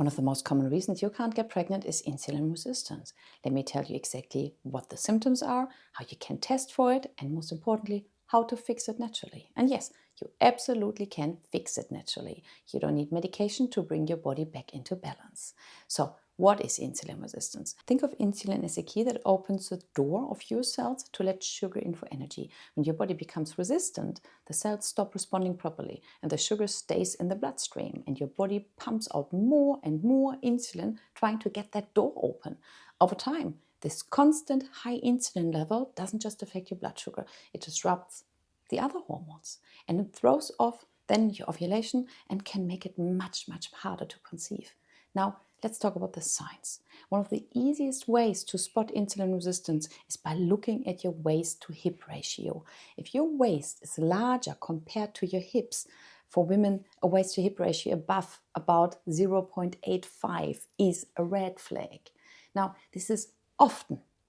One of the most common reasons you can't get pregnant is insulin resistance. Let me tell you exactly what the symptoms are, how you can test for it, and most importantly, how to fix it naturally. And yes, you absolutely can fix it naturally. You don't need medication to bring your body back into balance. So, what is insulin resistance? Think of insulin as a key that opens the door of your cells to let sugar in for energy. When your body becomes resistant, the cells stop responding properly and the sugar stays in the bloodstream and your body pumps out more and more insulin trying to get that door open. Over time, this constant high insulin level doesn't just affect your blood sugar, it disrupts the other hormones and it throws off then your ovulation and can make it much harder to conceive. Now, let's talk about the signs. One of the easiest ways to spot insulin resistance is by looking at your waist to hip ratio. If your waist is larger compared to your hips, for women, a waist to hip ratio above about 0.85 is a red flag. Now, this is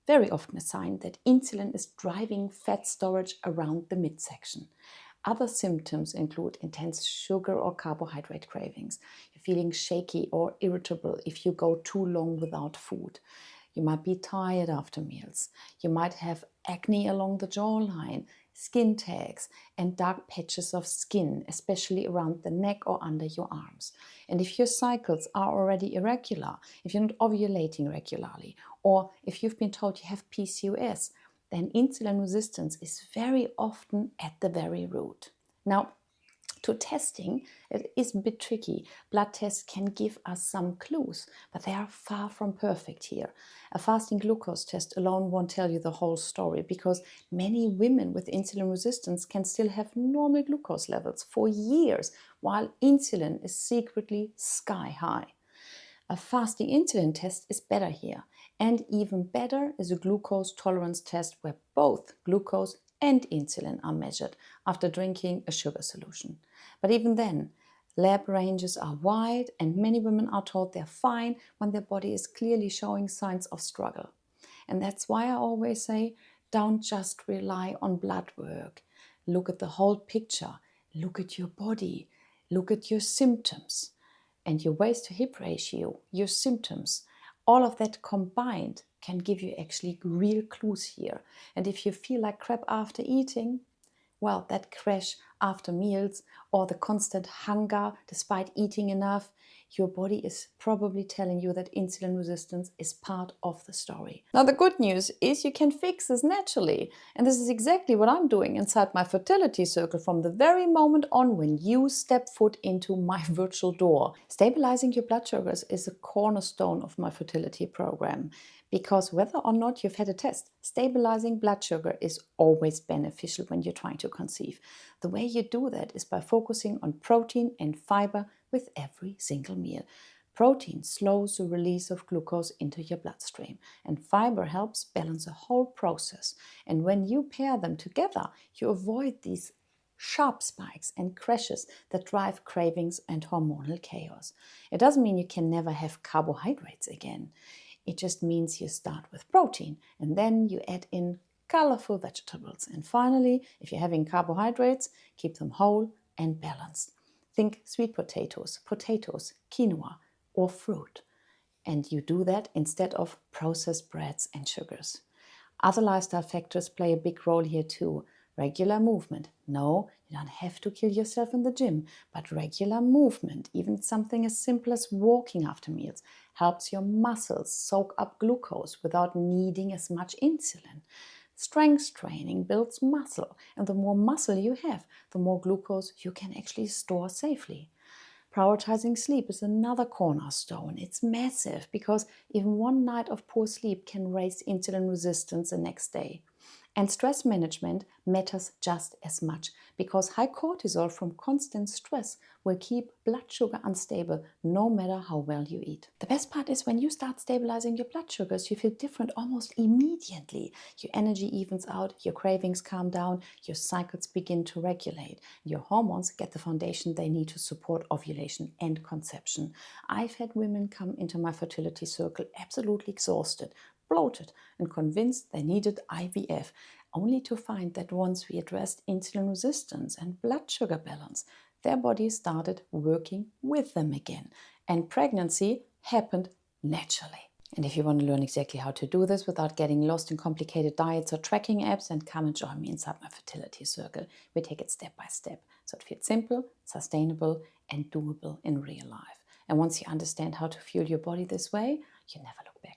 very often a sign that insulin is driving fat storage around the midsection. Other symptoms include intense sugar or carbohydrate cravings. You're feeling shaky or irritable if you go too long without food. You might be tired after meals. You might have acne along the jawline, skin tags, and dark patches of skin, especially around the neck or under your arms. And if your cycles are already irregular, if you're not ovulating regularly, or if you've been told you have PCOS, then insulin resistance is very often at the very root. Now, to testing, it is a bit tricky. Blood tests can give us some clues, but they are far from perfect here. A fasting glucose test alone won't tell you the whole story because many women with insulin resistance can still have normal glucose levels for years, while insulin is secretly sky high. A fasting insulin test is better here, and even better is a glucose tolerance test where both glucose and insulin are measured after drinking a sugar solution. But even then, lab ranges are wide and many women are told they're fine when their body is clearly showing signs of struggle. And that's why I always say, don't just rely on blood work. Look at the whole picture. Look at your body. Look at your symptoms. And your waist to hip ratio, your symptoms, all of that combined can give you actually real clues here. And if you feel like crap after eating, well, that crash after meals or the constant hunger despite eating enough, your body is probably telling you that insulin resistance is part of the story. Now, the good news is you can fix this naturally. And this is exactly what I'm doing inside my fertility circle from the very moment on when you step foot into my virtual door. Stabilizing your blood sugars is a cornerstone of my fertility program. Because whether or not you've had a test, stabilizing blood sugar is always beneficial when you're trying to conceive. The way you do that is by focusing on protein and fiber with every single meal. Protein slows the release of glucose into your bloodstream, and fiber helps balance the whole process. And when you pair them together, you avoid these sharp spikes and crashes that drive cravings and hormonal chaos. It doesn't mean you can never have carbohydrates again. It just means you start with protein and then you add in colorful vegetables. And finally, if you're having carbohydrates, keep them whole and balanced. Think sweet potatoes, quinoa, or fruit. And you do that instead of processed breads and sugars. Other lifestyle factors play a big role here too. Regular movement. No, you don't have to kill yourself in the gym, but regular movement, even something as simple as walking after meals, helps your muscles soak up glucose without needing as much insulin. Strength training builds muscle, and the more muscle you have, the more glucose you can actually store safely. Prioritizing sleep is another cornerstone. It's massive because even one night of poor sleep can raise insulin resistance the next day. And stress management matters just as much because high cortisol from constant stress will keep blood sugar unstable no matter how well you eat. The best part is when you start stabilizing your blood sugars, you feel different almost immediately. Your energy evens out, your cravings calm down, your cycles begin to regulate. Your hormones get the foundation they need to support ovulation and conception. I've had women come into my fertility circle absolutely exhausted, bloated and convinced they needed IVF, only to find that once we addressed insulin resistance and blood sugar balance, their body started working with them again. and pregnancy happened naturally. And if you want to learn exactly how to do this without getting lost in complicated diets or tracking apps, then come and join me inside my fertility circle. We take it step by step, so it feels simple, sustainable, and doable in real life. And once you understand how to fuel your body this way, you never look back.